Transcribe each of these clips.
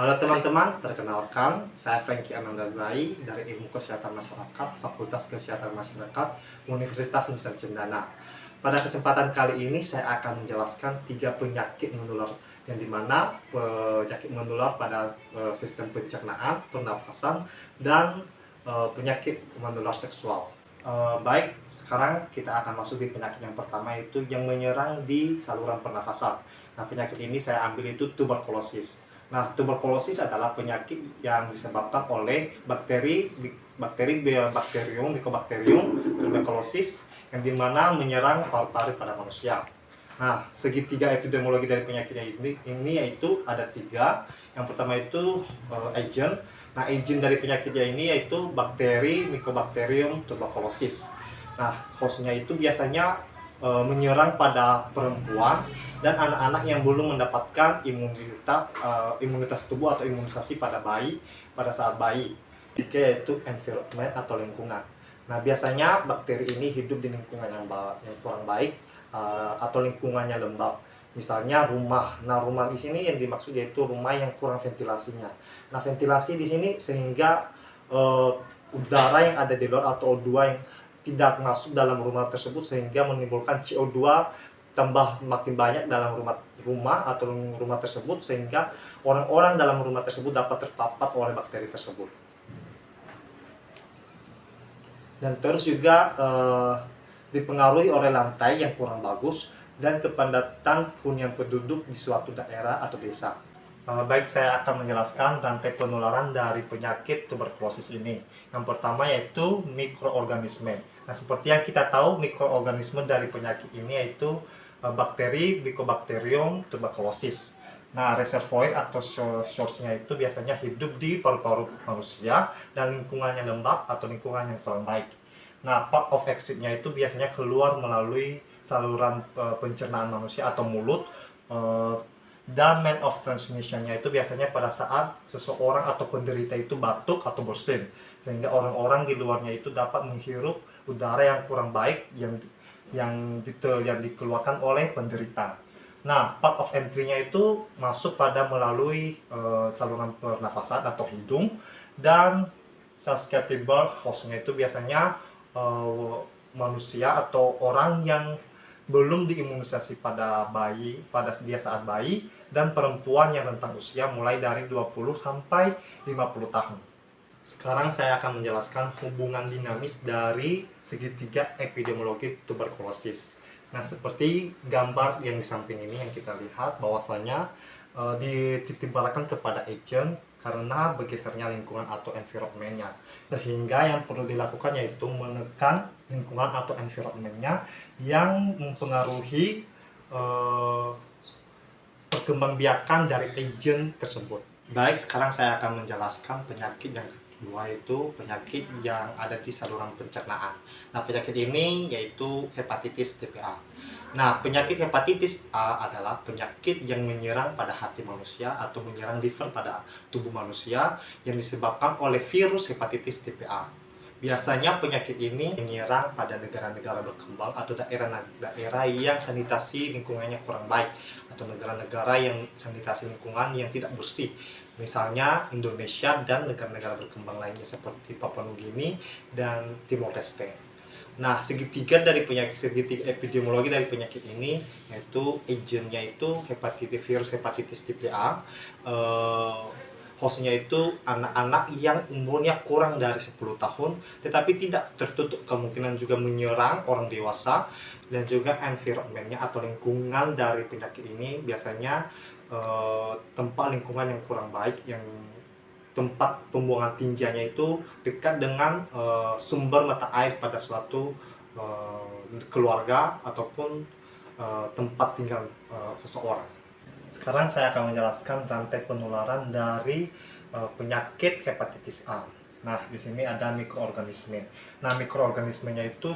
Halo teman-teman, perkenalkan saya Franky Anandazai dari Ilmu Kesehatan Masyarakat, Fakultas Kesehatan Masyarakat, Universitas Nusa Cendana. Pada kesempatan kali ini saya akan menjelaskan 3 penyakit menular yang dimana penyakit menular pada sistem pencernaan, pernafasan, dan penyakit menular seksual. Baik, sekarang kita akan masuk di penyakit yang pertama, yaitu yang menyerang di saluran pernafasan. Nah, penyakit ini saya ambil itu tuberkulosis. Nah, tuberkulosis adalah penyakit yang disebabkan oleh bakterium Mycobacterium tuberculosis yang dimana menyerang paru-paru pada manusia. Nah, segitiga epidemiologi dari penyakitnya ini yaitu ada 3. Yang pertama itu agent. Nah, agent dari penyakitnya ini yaitu bakteri Mycobacterium tuberculosis. Nah, hostnya itu biasanya menyerang pada perempuan dan anak-anak yang belum mendapatkan imunitas tubuh atau imunisasi pada saat bayi. Ketiga yaitu environment atau lingkungan. Nah, biasanya bakteri ini hidup di lingkungan yang kurang baik atau lingkungannya lembab. Misalnya rumah. Nah, rumah di sini yang dimaksud yaitu rumah yang kurang ventilasinya. Nah, ventilasi di sini sehingga udara yang ada di luar atau O2 yang tidak masuk dalam rumah tersebut sehingga menimbulkan CO2 tambah makin banyak dalam rumah atau rumah tersebut sehingga orang-orang dalam rumah tersebut dapat terpapar oleh bakteri tersebut. Dan terus juga dipengaruhi oleh lantai yang kurang bagus dan kepadatan hunian penduduk di suatu daerah atau desa. Baik, saya akan menjelaskan rantai penularan dari penyakit tuberkulosis ini. Yang pertama yaitu mikroorganisme. Nah, seperti yang kita tahu, mikroorganisme dari penyakit ini yaitu bakteri Mycobacterium tuberculosis. Nah, reservoir atau source-nya itu biasanya hidup di paru-paru manusia dan lingkungannya lembab atau lingkungan yang kurang baik. Nah, part of exit-nya itu biasanya keluar melalui saluran pencernaan manusia atau mulut, dan main of transmission-nya itu biasanya pada saat seseorang atau penderita itu batuk atau bersin, sehingga orang-orang di luarnya itu dapat menghirup udara yang kurang baik yang dikeluarkan oleh penderita. Nah, part of entry-nya itu masuk pada melalui saluran pernafasan atau hidung, dan susceptible host-nya itu biasanya manusia atau orang yang belum diimunisasi pada dia saat bayi, dan perempuan yang rentang usia mulai dari 20 sampai 50 tahun. Sekarang saya akan menjelaskan hubungan dinamis dari segitiga epidemiologi tuberkulosis. Nah, seperti gambar yang di samping ini yang kita lihat bahwasanya ditimbulkan kepada agent karena bergesernya lingkungan atau environment-nya. Sehingga yang perlu dilakukan yaitu menekan lingkungan atau environment-nya yang mempengaruhi perkembangbiakan dari agent tersebut. Baik, sekarang saya akan menjelaskan penyakit yang kedua, yaitu penyakit yang ada di saluran pencernaan. Nah, penyakit ini yaitu hepatitis TPA. Nah, penyakit hepatitis A adalah penyakit yang menyerang pada hati manusia atau menyerang liver pada tubuh manusia yang disebabkan oleh virus hepatitis TPA. Biasanya penyakit ini menyerang pada negara-negara berkembang atau daerah-daerah yang sanitasi lingkungannya kurang baik, atau negara-negara yang sanitasi lingkungan yang tidak bersih. Misalnya Indonesia dan negara-negara berkembang lainnya seperti Papua Nugini dan Timor Leste. Nah, segitiga epidemiologi dari penyakit ini yaitu agentnya itu virus hepatitis tipe A. Hostnya itu anak-anak yang umurnya kurang dari 10 tahun, tetapi tidak tertutup kemungkinan juga menyerang orang dewasa. Dan juga environment-nya atau lingkungan dari penyakit ini biasanya tempat lingkungan yang kurang baik, yang tempat pembuangan tinjanya itu dekat dengan sumber mata air pada suatu keluarga ataupun tempat tinggal seseorang. Sekarang saya akan menjelaskan rantai penularan dari penyakit hepatitis A. Nah, di sini ada mikroorganisme. Nah, mikroorganismenya itu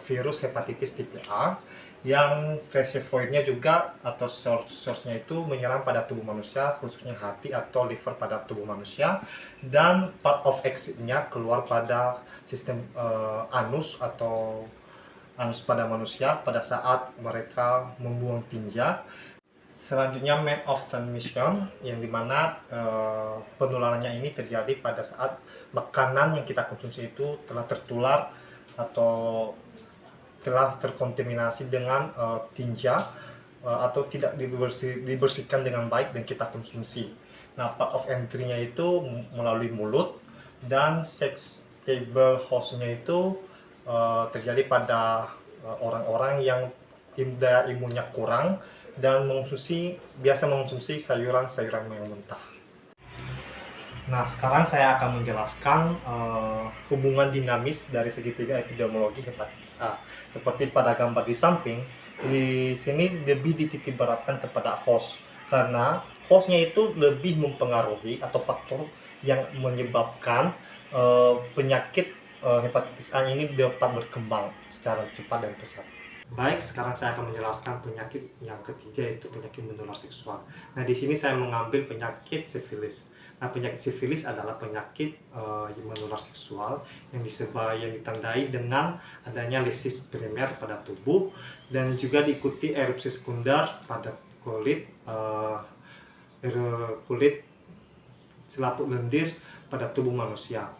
virus hepatitis tipe A yang reservoir-nya juga atau source-nya itu menyerang pada tubuh manusia, khususnya hati atau liver pada tubuh manusia, dan part of exit-nya keluar pada sistem anus pada manusia pada saat mereka membuang tinja, Selanjutnya mode of transmission, yang dimana penularannya ini terjadi pada saat makanan yang kita konsumsi itu telah tertular atau telah terkontaminasi dengan tinja atau tidak dibersihkan dengan baik dan kita konsumsi. Nah, part of entry-nya itu melalui mulut, dan sextable host-nya itu terjadi pada orang-orang yang daya imunnya kurang dan biasa mengonsumsi sayuran-sayuran yang mentah. Nah, sekarang saya akan menjelaskan hubungan dinamis dari segitiga epidemiologi hepatitis A. Seperti pada gambar di samping, di sini lebih dititikberatkan kepada host, karena hostnya itu lebih mempengaruhi atau faktor yang menyebabkan penyakit hepatitis A ini dapat berkembang secara cepat dan pesat. Baik, sekarang saya akan menjelaskan penyakit yang ketiga, yaitu penyakit menular seksual. Nah, di sini saya mengambil penyakit sifilis. Nah, penyakit sifilis adalah penyakit yang menular seksual yang ditandai dengan adanya lesis primer pada tubuh dan juga diikuti erupsi sekunder pada kulit, selaput lendir pada tubuh manusia.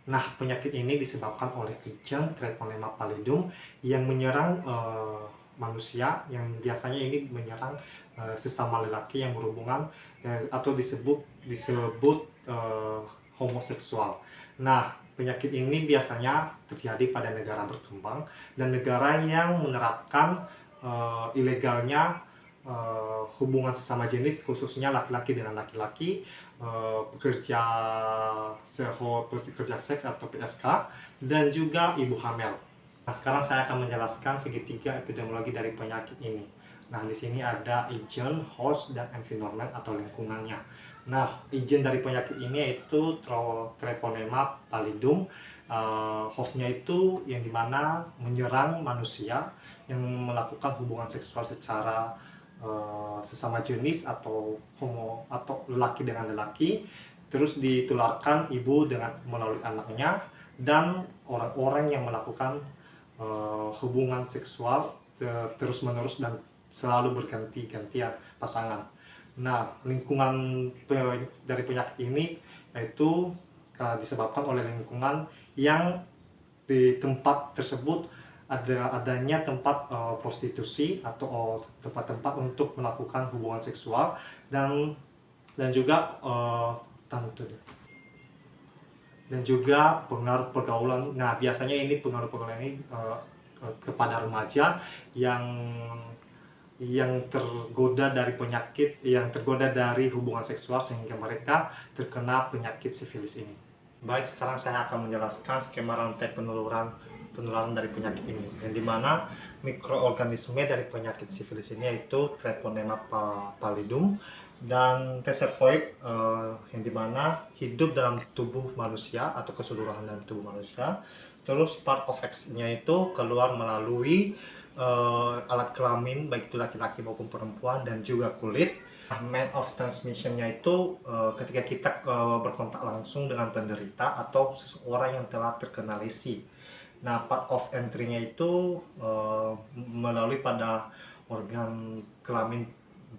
Nah, penyakit ini disebabkan oleh agent Treponema pallidum yang menyerang manusia, yang biasanya ini menyerang sesama lelaki yang berhubungan atau disebut homoseksual. Nah, penyakit ini biasanya terjadi pada negara berkembang dan negara yang menerapkan ilegalnya hubungan sesama jenis, khususnya laki-laki dengan laki-laki, pekerja seks atau PSK, dan juga ibu hamil. Nah, sekarang saya akan menjelaskan segitiga epidemiologi dari penyakit ini. Nah, di sini ada agent, host, dan environment atau lingkungannya. Nah, agent dari penyakit ini yaitu Treponema pallidum. Hostnya itu yang dimana menyerang manusia yang melakukan hubungan seksual secara sesama jenis atau homo atau lelaki dengan lelaki, terus ditularkan ibu melalui anaknya, dan orang-orang yang melakukan hubungan seksual terus-menerus dan selalu berganti-gantian pasangan. Nah, lingkungan dari penyakit ini yaitu disebabkan oleh lingkungan yang di tempat tersebut adanya tempat prostitusi atau tempat-tempat untuk melakukan hubungan seksual dan juga dan juga pengaruh pergaulan. Nah, biasanya ini pengaruh pergaulan ini kepada remaja yang tergoda dari penyakit, yang tergoda dari hubungan seksual sehingga mereka terkena penyakit sifilis ini. Baik, sekarang saya akan menjelaskan skema rantai penularan dari penyakit ini, yang dimana mikroorganisme dari penyakit sifilis ini yaitu Treponema pallidum dan reservoir yang dimana hidup dalam tubuh manusia atau keseluruhan dalam tubuh manusia. Terus part of X-nya itu keluar melalui alat kelamin, baik itu laki-laki maupun perempuan, dan juga kulit. Mode of transmission-nya itu ketika kita berkontak langsung dengan penderita atau seseorang yang telah terkena lesi. Nah, part of entry-nya itu melalui pada organ kelamin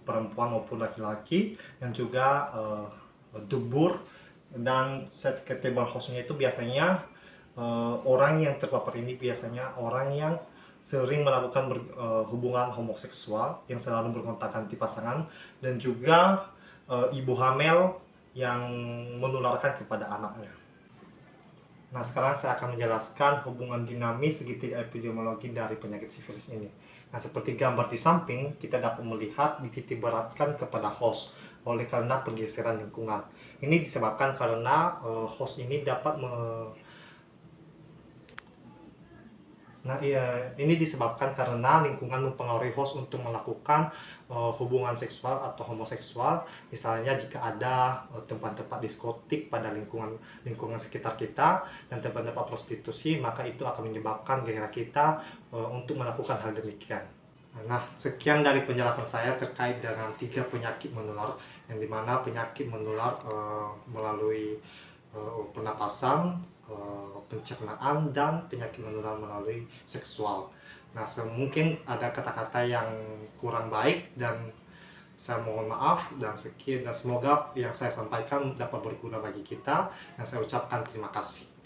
perempuan maupun laki-laki, dan juga dubur, dan susceptible host-nya itu biasanya orang yang terpapar ini biasanya orang yang sering melakukan hubungan homoseksual, yang selalu berkontak ganti pasangan, dan juga ibu hamil yang menularkan kepada anaknya. Nah, sekarang saya akan menjelaskan hubungan dinamis segitiga epidemiologi dari penyakit sifilis ini. Nah, seperti gambar di samping, kita dapat melihat dititikberatkan kepada host oleh karena pergeseran lingkungan. Ini disebabkan karena host ini dapat ini disebabkan karena lingkungan mempengaruhi host untuk melakukan hubungan seksual atau homoseksual. Misalnya jika ada tempat-tempat diskotik pada lingkungan sekitar kita dan tempat-tempat prostitusi, maka itu akan menyebabkan gairah kita untuk melakukan hal demikian. Nah, sekian dari penjelasan saya terkait dengan 3 penyakit menular, yang dimana penyakit menular melalui pernapasan, pencernaan, dan penyakit menular melalui seksual. Nah, mungkin ada kata-kata yang kurang baik dan Saya mohon maaf dan sekian, dan semoga yang saya sampaikan dapat berguna bagi kita, dan saya ucapkan terima kasih.